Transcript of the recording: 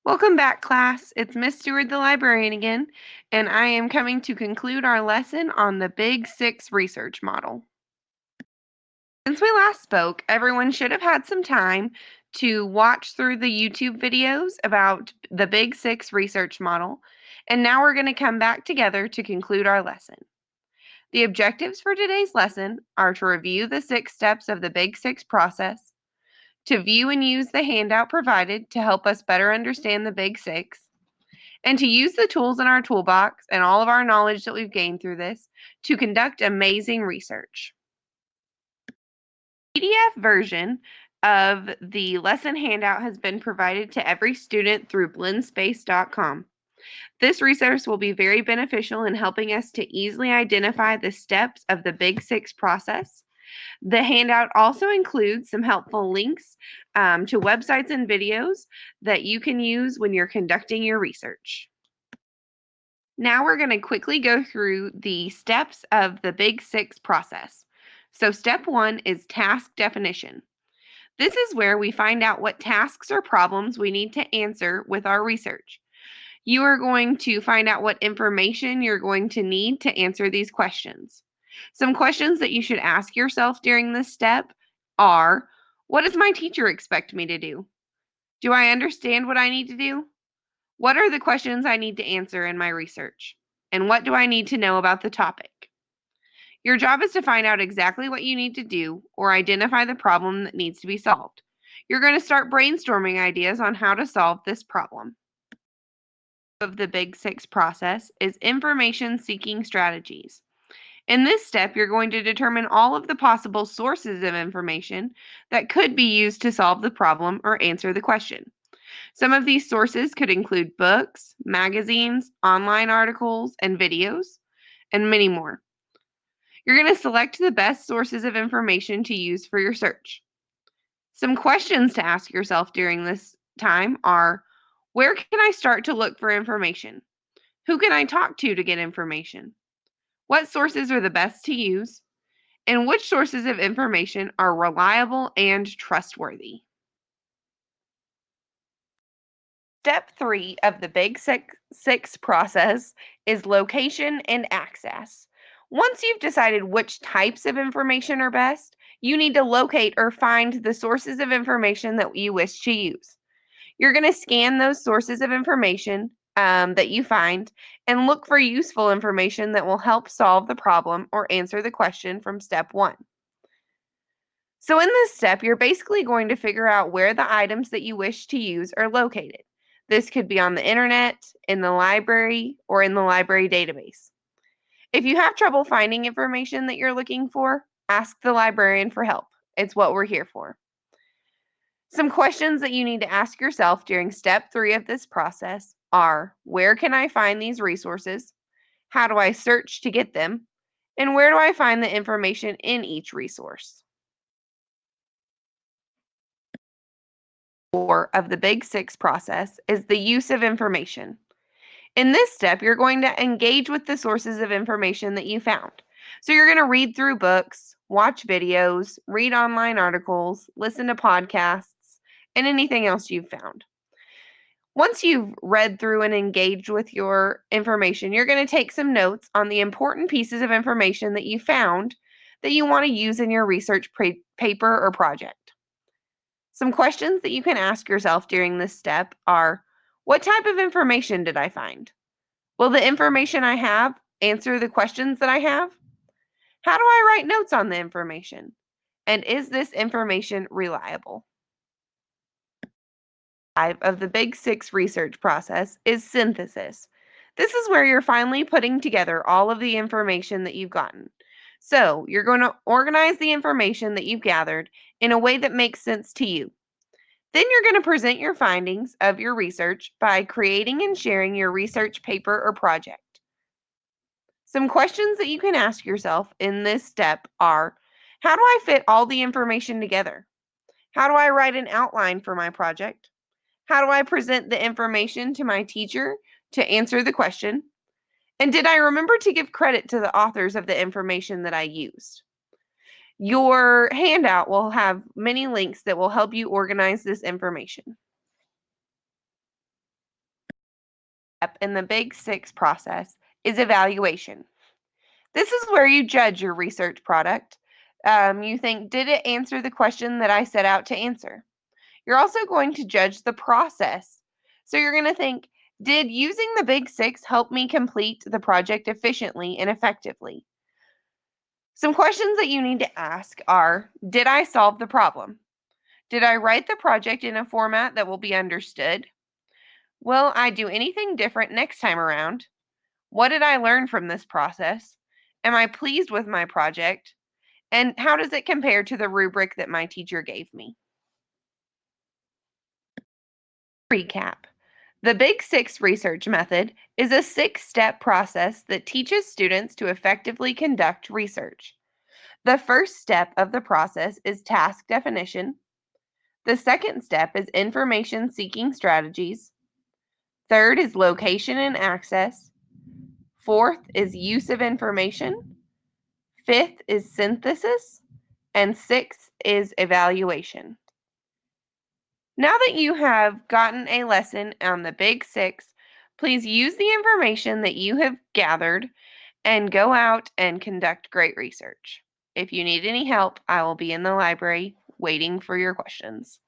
Welcome back, class. It's Miss Stewart, the librarian again, and I am coming to conclude our lesson on the Big Six research model. Since we last spoke, everyone should have had some time to watch through the YouTube videos about the Big Six research model, and now we're going to come back together to conclude our lesson. The objectives for today's lesson are to review the 6 steps of the Big Six process, to view and use the handout provided to help us better understand the Big Six, and to use the tools in our toolbox and all of our knowledge that we've gained through this to conduct amazing research. PDF version of the lesson handout has been provided to every student through blendspace.com. This resource will be very beneficial in helping us to easily identify the steps of the Big Six process. The handout also includes some helpful links to websites and videos that you can use when you're conducting your research. Now we're going to quickly go through the steps of the Big Six process. So step 1 is task definition. This is where we find out what tasks or problems we need to answer with our research. You are going to find out what information you're going to need to answer these questions. Some questions that you should ask yourself during this step are, what does my teacher expect me to do? Do I understand what I need to do? What are the questions I need to answer in my research? And what do I need to know about the topic? Your job is to find out exactly what you need to do or identify the problem that needs to be solved. You're going to start brainstorming ideas on how to solve this problem. Of the Big Six process is information seeking strategies. In this step, you're going to determine all of the possible sources of information that could be used to solve the problem or answer the question. Some of these sources could include books, magazines, online articles, and videos, and many more. You're going to select the best sources of information to use for your search. Some questions to ask yourself during this time are, where can I start to look for information? Who can I talk to get information? What sources are the best to use? And which sources of information are reliable and trustworthy? Step 3 of the Big Six process is location and access. Once you've decided which types of information are best, you need to locate or find the sources of information that you wish to use. You're going to scan those sources of information that you find and look for useful information that will help solve the problem or answer the question from step 1. So in this step, you're basically going to figure out where the items that you wish to use are located. This could be on the internet, in the library, or in the library database. If you have trouble finding information that you're looking for, ask the librarian for help. It's what we're here for. Some questions that you need to ask yourself during step 3 of this process are, where can I find these resources? How do I search to get them? And where do I find the information in each resource? 4 of the Big Six process is the use of information. In this step, you're going to engage with the sources of information that you found. So you're going to read through books, watch videos, read online articles, listen to podcasts, and anything else you've found. Once you've read through and engaged with your information, you're going to take some notes on the important pieces of information that you found that you want to use in your research paper or project. Some questions that you can ask yourself during this step are, what type of information did I find? Will the information I have answer the questions that I have? How do I write notes on the information? And is this information reliable? 5 of the Big Six research process is synthesis. This is where you're finally putting together all of the information that you've gotten. So you're going to organize the information that you've gathered in a way that makes sense to you. Then you're going to present your findings of your research by creating and sharing your research paper or project. Some questions that you can ask yourself in this step are, how do I fit all the information together? How do I write an outline for my project? How do I present the information to my teacher to answer the question? And did I remember to give credit to the authors of the information that I used? Your handout will have many links that will help you organize this information. step in the Big Six process is evaluation. This is where you judge your research product. You think, did it answer the question that I set out to answer? You're also going to judge the process. So you're going to think, did using the Big Six help me complete the project efficiently and effectively? Some questions that you need to ask are, did I solve the problem? Did I write the project in a format that will be understood? Will I do anything different next time around? What did I learn from this process? Am I pleased with my project? And how does it compare to the rubric that my teacher gave me? Recap. The Big Six research method is a 6-step process that teaches students to effectively conduct research. The first step of the process is task definition. The second step is information seeking strategies. Third is location and access. Fourth is use of information. Fifth is synthesis. And sixth is evaluation. Now that you have gotten a lesson on the Big Six, please use the information that you have gathered and go out and conduct great research. If you need any help, I will be in the library waiting for your questions.